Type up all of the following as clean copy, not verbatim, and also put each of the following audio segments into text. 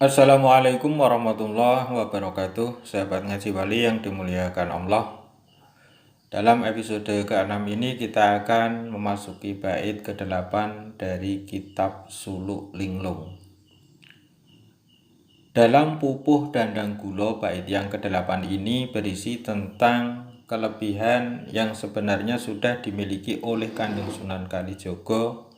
Assalamualaikum warahmatullahi wabarakatuh. Sahabat ngaji Wali yang dimuliakan Allah. Dalam episode ke-6 ini kita akan memasuki bait ke-8 dari kitab Suluk Linglung. Dalam Pupuh Dandang Gulo, bait yang ke-8 ini berisi tentang kelebihan yang sebenarnya sudah dimiliki oleh Kanjeng Sunan Kalijogo,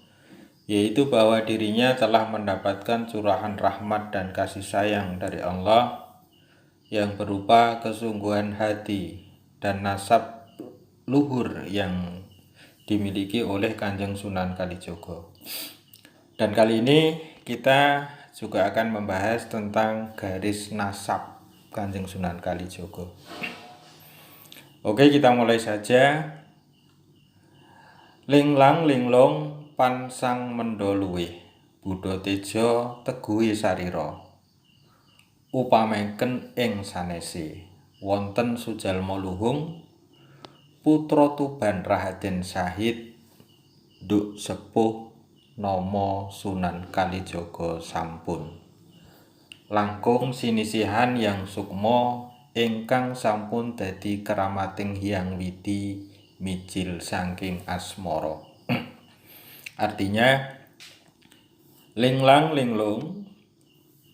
yaitu bahwa dirinya telah mendapatkan curahan rahmat dan kasih sayang dari Allah yang berupa kesungguhan hati dan nasab luhur yang dimiliki oleh Kanjeng Sunan Kalijogo. Dan kali ini kita juga akan membahas tentang garis nasab Kanjeng Sunan Kalijogo. Oke, kita mulai saja. Linglang linglung pansang mendoluwe, Buddha Tejo teguhi sarira. Upamengken ing sanese wonten sujalma luhung, putra Tuban Rahaden Sahid, nduk sepuh nama Sunan Kalijogo sampun. Langkung sinisihan yang sukma ingkang sampun dadi keramating Hyang Widi mijil saking asmara. Artinya, Linglang linglung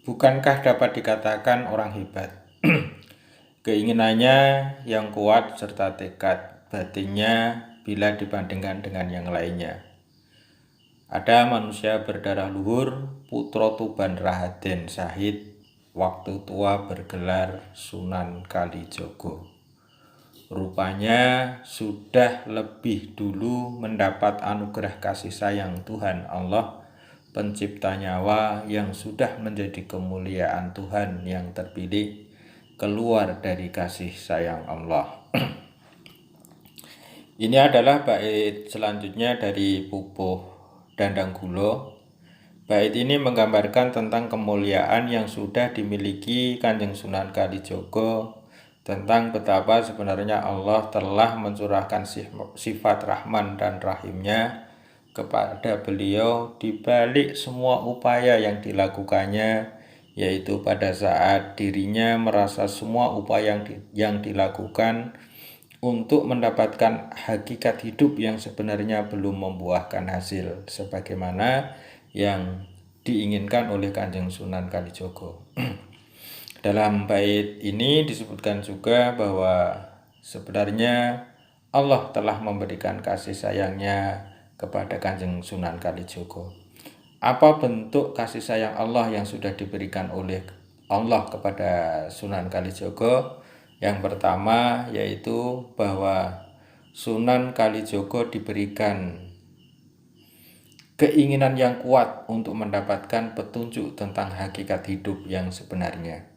bukankah dapat dikatakan orang hebat? Keinginannya yang kuat serta tekad batinnya bila dibandingkan dengan yang lainnya. Ada manusia berdarah luhur, putra Tuban Rahaden Sahid, waktu tua bergelar Sunan Kalijogo. Rupanya sudah lebih dulu mendapat anugerah kasih sayang Tuhan Allah, pencipta nyawa yang sudah menjadi kemuliaan Tuhan yang terpilih, keluar dari kasih sayang Allah. Ini adalah bait selanjutnya dari Pupuh Dandang Gulo. Bait ini menggambarkan tentang kemuliaan yang sudah dimiliki Kanjeng Sunan Kalijogo, tentang betapa sebenarnya Allah telah mencurahkan sifat Rahman dan Rahimnya kepada beliau di balik semua upaya yang dilakukannya, yaitu pada saat dirinya merasa semua upaya yang dilakukan untuk mendapatkan hakikat hidup yang sebenarnya belum membuahkan hasil sebagaimana yang diinginkan oleh Kanjeng Sunan Kalijogo. Dalam bait ini disebutkan juga bahwa sebenarnya Allah telah memberikan kasih sayangnya kepada Kanjeng Sunan Kalijogo. Apa bentuk kasih sayang Allah yang sudah diberikan oleh Allah kepada Sunan Kalijogo? Yang pertama yaitu bahwa Sunan Kalijogo diberikan keinginan yang kuat untuk mendapatkan petunjuk tentang hakikat hidup yang sebenarnya.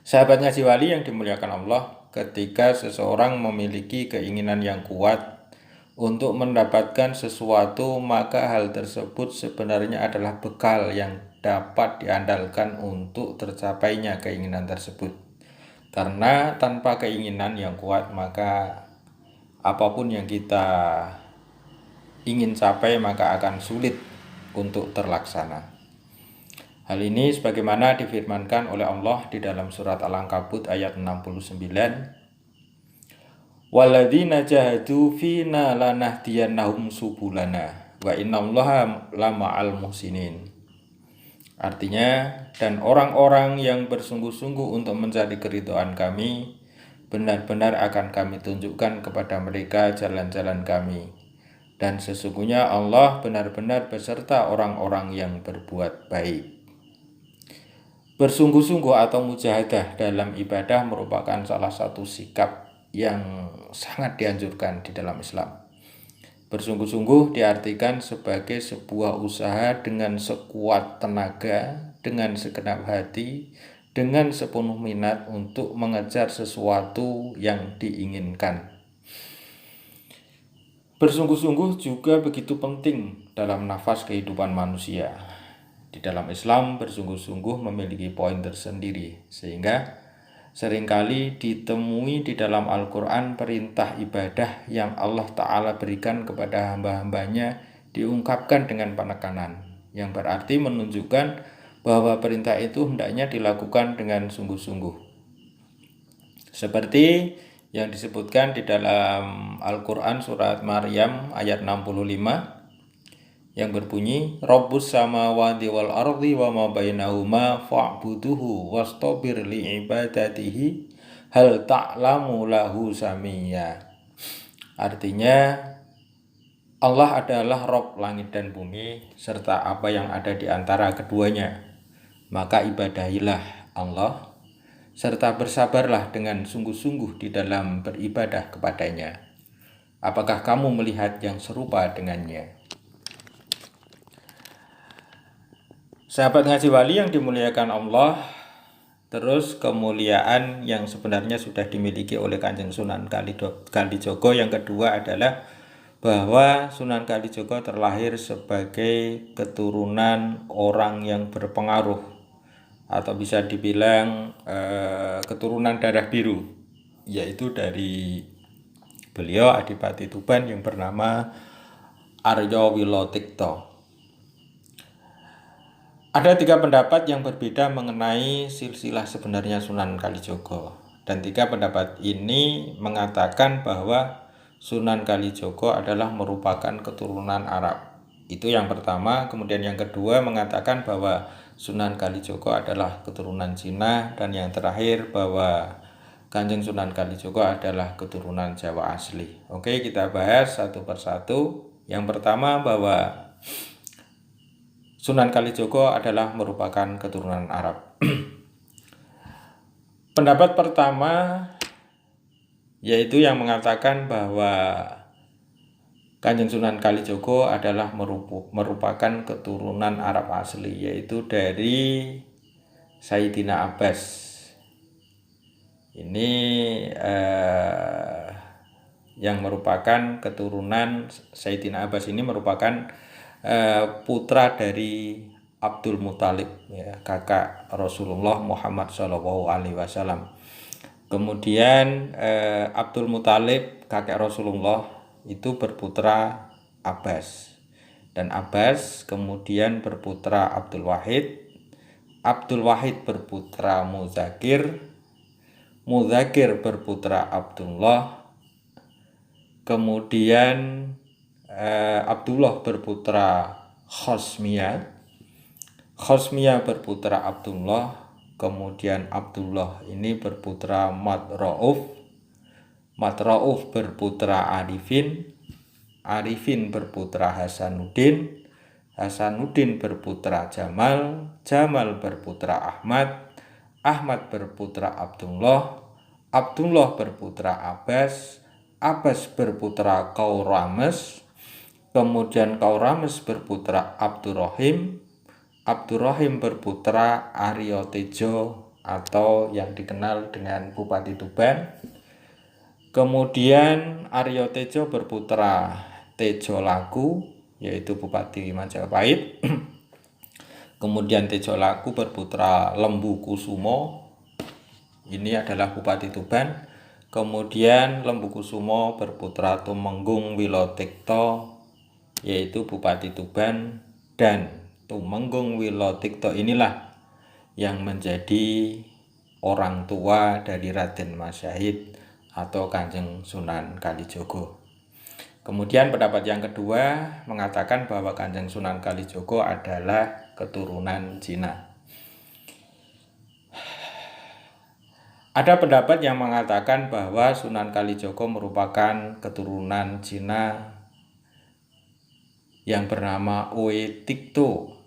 Sahabat ngaji Wali yang dimuliakan Allah, ketika seseorang memiliki keinginan yang kuat untuk mendapatkan sesuatu, maka hal tersebut sebenarnya adalah bekal yang dapat diandalkan untuk tercapainya keinginan tersebut. Karena tanpa keinginan yang kuat, maka apapun yang kita ingin capai maka akan sulit untuk terlaksana. Hal ini sebagaimana difirmankan oleh Allah di dalam surat Al-Ankabut ayat 69. Walladzina jahadu fina lanahdiyannahum subulana wa innallaha lama'al muhsinin. Artinya, dan orang-orang yang bersungguh-sungguh untuk mencari keridhaan kami, benar-benar akan kami tunjukkan kepada mereka jalan-jalan kami. Dan sesungguhnya Allah benar-benar beserta orang-orang yang berbuat baik. Bersungguh-sungguh atau mujahadah dalam ibadah merupakan salah satu sikap yang sangat dianjurkan di dalam Islam. Bersungguh-sungguh diartikan sebagai sebuah usaha dengan sekuat tenaga, dengan segenap hati, dengan sepenuh minat untuk mengejar sesuatu yang diinginkan. Bersungguh-sungguh juga begitu penting dalam nafas kehidupan manusia. Di dalam Islam, bersungguh-sungguh memiliki poin tersendiri, sehingga seringkali ditemui di dalam Al-Quran perintah ibadah yang Allah Ta'ala berikan kepada hamba-hambanya diungkapkan dengan penekanan, yang berarti menunjukkan bahwa perintah itu hendaknya dilakukan dengan sungguh-sungguh. Seperti yang disebutkan di dalam Al-Quran surat Maryam ayat 65 yang berbunyi Rabbus samawati wal ardi wa ma bainahuma fa'buduhu wastabir li'ibadatihi hal ta'lamu lahu samiyya. Artinya Allah adalah Rabb langit dan bumi serta apa yang ada di antara keduanya. Maka ibadahilah Allah serta bersabarlah dengan sungguh-sungguh di dalam beribadah kepadanya. Apakah kamu melihat yang serupa dengannya? Sahabat ngaji wali yang dimuliakan Allah, terus kemuliaan yang sebenarnya sudah dimiliki oleh Kanjeng Sunan Kalijogo yang kedua adalah bahwa Sunan Kalijogo terlahir sebagai keturunan orang yang berpengaruh atau bisa dibilang keturunan darah biru, yaitu dari beliau Adipati Tuban yang bernama Arya Wilotikto. Ada 3 pendapat yang berbeda mengenai silsilah sebenarnya Sunan Kalijogo, dan 3 pendapat ini mengatakan bahwa Sunan Kalijogo adalah merupakan keturunan Arab. Itu yang pertama. Kemudian yang kedua mengatakan bahwa Sunan Kalijogo adalah keturunan Cina, dan yang terakhir bahwa Kanjeng Sunan Kalijogo adalah keturunan Jawa asli. Oke, kita bahas satu persatu. Yang pertama bahwa Sunan Kalijogo adalah merupakan keturunan Arab. Pendapat pertama yaitu yang mengatakan bahwa Kanjeng Sunan Kalijogo adalah merupakan keturunan Arab asli, yaitu dari Sayyidina Abbas. Ini yang merupakan keturunan Sayyidina Abbas ini merupakan putra dari Abdul Muthalib, ya, kakak Rasulullah Muhammad SAW. Kemudian Abdul Muthalib kakek Rasulullah itu berputra Abbas, dan Abbas kemudian berputra Abdul Wahid. Abdul Wahid berputra Muzakir, Muzakir berputra Abdullah, kemudian Abdullah berputra Khosmiyah, Khosmiyah berputra Abdullah, kemudian Abdullah ini berputra Madrauf, Madrauf berputra Arifin, Arifin berputra Hasanuddin, Hasanuddin berputra Jamal, Jamal berputra Ahmad, Ahmad berputra Abdullah, Abdullah berputra Abbas, Abbas berputra Qaurames, kemudian Qaurames berputra Abdurrahim, Abdurrahim berputra Arya Tejo atau yang dikenal dengan Bupati Tuban. Kemudian Arya Tejo berputra Tejo Laku, yaitu Bupati Majapahit. Kemudian Tejo Laku berputra Lembu Kusumo, ini adalah Bupati Tuban. Kemudian Lembu Kusumo berputra Tumenggung Wilotikto, yaitu Bupati Tuban, dan Tumenggung Wilotikto inilah yang menjadi orang tua dari Raden Mas Syahid atau Kanjeng Sunan Kalijogo. Kemudian pendapat yang kedua mengatakan bahwa Kanjeng Sunan Kalijogo adalah keturunan Cina. Ada pendapat yang mengatakan bahwa Sunan Kalijogo merupakan keturunan Cina yang bernama Oe Tikto.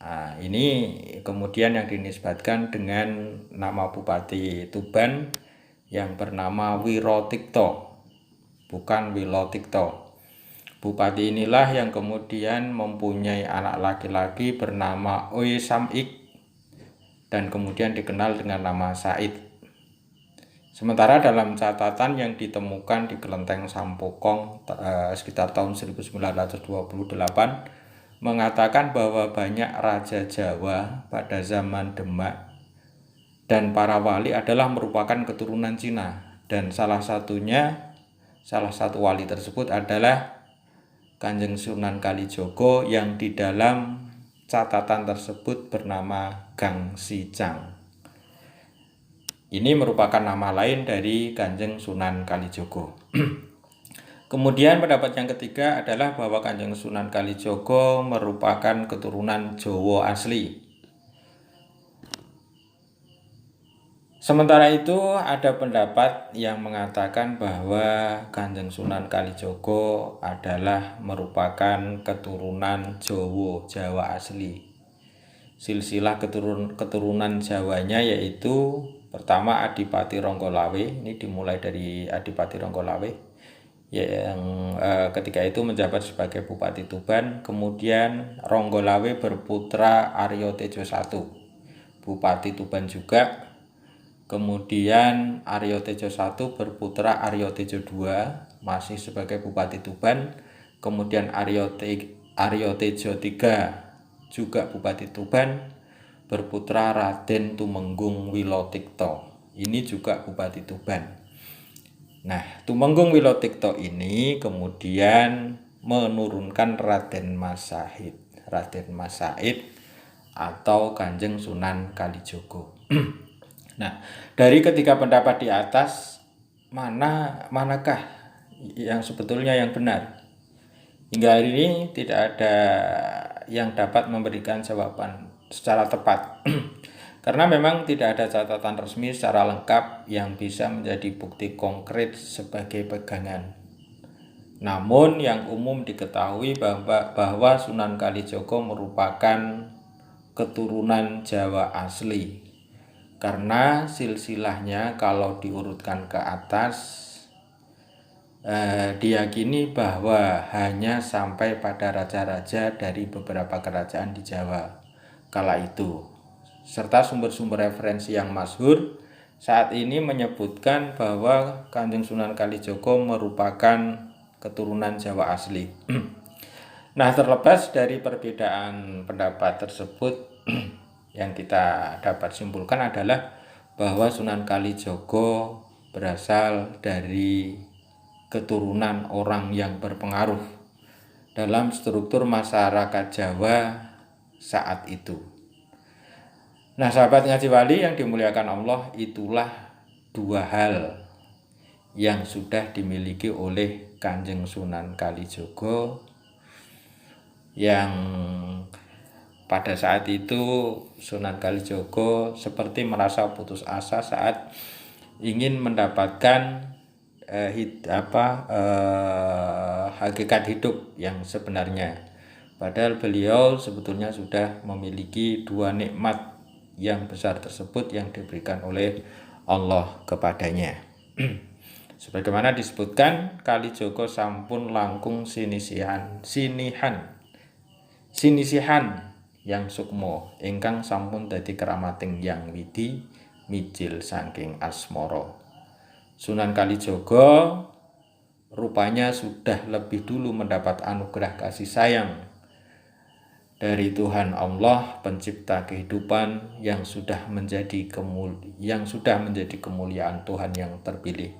Nah, ini kemudian yang dinisbatkan dengan nama Bupati Tuban yang bernama Wirotikto, bukan Wilotikto. Bupati inilah yang kemudian mempunyai anak laki-laki bernama Oe Samik dan kemudian dikenal dengan nama Said. Sementara dalam catatan yang ditemukan di Kelenteng Sampokong sekitar tahun 1928 mengatakan bahwa banyak raja Jawa pada zaman Demak dan para wali adalah merupakan keturunan Cina, dan salah satu wali tersebut adalah Kanjeng Sunan Kalijogo yang di dalam catatan tersebut bernama Gang Sicang. Ini merupakan nama lain dari Kanjeng Sunan Kalijogo. Kemudian pendapat yang ketiga adalah bahwa Kanjeng Sunan Kalijogo merupakan keturunan Jawa asli. Sementara itu ada pendapat yang mengatakan bahwa Kanjeng Sunan Kalijogo adalah merupakan keturunan Jawa asli. Silsilah keturunan Jawanya yaitu pertama Adipati Ronggolawe, ini dimulai dari Adipati Ronggolawe yang ketika itu menjabat sebagai Bupati Tuban. Kemudian Ronggolawe berputra Aryo Tejo I, Bupati Tuban juga. Kemudian Aryo Tejo I berputra Aryo Tejo II, masih sebagai Bupati Tuban. Kemudian Aryo Tejo III juga Bupati Tuban, berputra Raden Tumenggung Wilotikto, ini juga Bupati Tuban. Nah, Tumenggung Wilotikto ini kemudian menurunkan Raden Mas Said atau Kanjeng Sunan Kalijogo. Nah, dari ketiga pendapat di atas, manakah yang sebetulnya yang benar? Hingga hari ini tidak ada yang dapat memberikan jawaban secara tepat. Karena memang tidak ada catatan resmi secara lengkap yang bisa menjadi bukti konkret sebagai pegangan. Namun yang umum diketahui bahwa Sunan Kalijogo merupakan keturunan Jawa asli. Karena silsilahnya kalau diurutkan ke atas diyakini bahwa hanya sampai pada raja-raja dari beberapa kerajaan di Jawa kala itu, serta sumber-sumber referensi yang masyhur saat ini menyebutkan bahwa Kanjeng Sunan Kalijogo merupakan keturunan Jawa asli. Nah, terlepas dari perbedaan pendapat tersebut, yang kita dapat simpulkan adalah bahwa Sunan Kalijogo berasal dari keturunan orang yang berpengaruh dalam struktur masyarakat Jawa saat itu. Nah, sahabat ngaji wali yang dimuliakan Allah, itulah dua hal yang sudah dimiliki oleh Kanjeng Sunan Kalijogo yang pada saat itu Sunan Kalijogo seperti merasa putus asa saat ingin mendapatkan hakikat hidup yang sebenarnya. Padahal beliau sebetulnya sudah memiliki dua nikmat yang besar tersebut yang diberikan oleh Allah kepadanya. Sebagaimana disebutkan, Kalijogo sampun langkung sinisihan yang sukmo ingkang sampun dadi keramating yang widi mijil saking asmara. Sunan Kalijogo rupanya sudah lebih dulu mendapat anugerah kasih sayang dari Tuhan Allah pencipta kehidupan yang sudah menjadi kemuliaan Tuhan yang terpilih,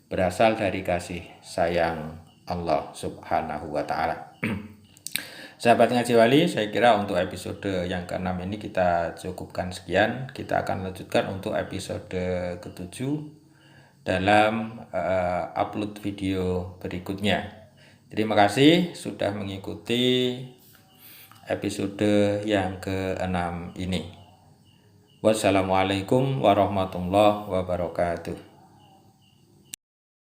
berasal dari kasih sayang Allah Subhanahu wa taala. Sahabat ngaji wali, saya kira untuk episode yang ke-6 ini kita cukupkan sekian. Kita akan lanjutkan untuk episode ke-7 dalam upload video berikutnya. Terima kasih sudah mengikuti episode yang ke-6 ini. Wassalamualaikum warahmatullahi wabarakatuh.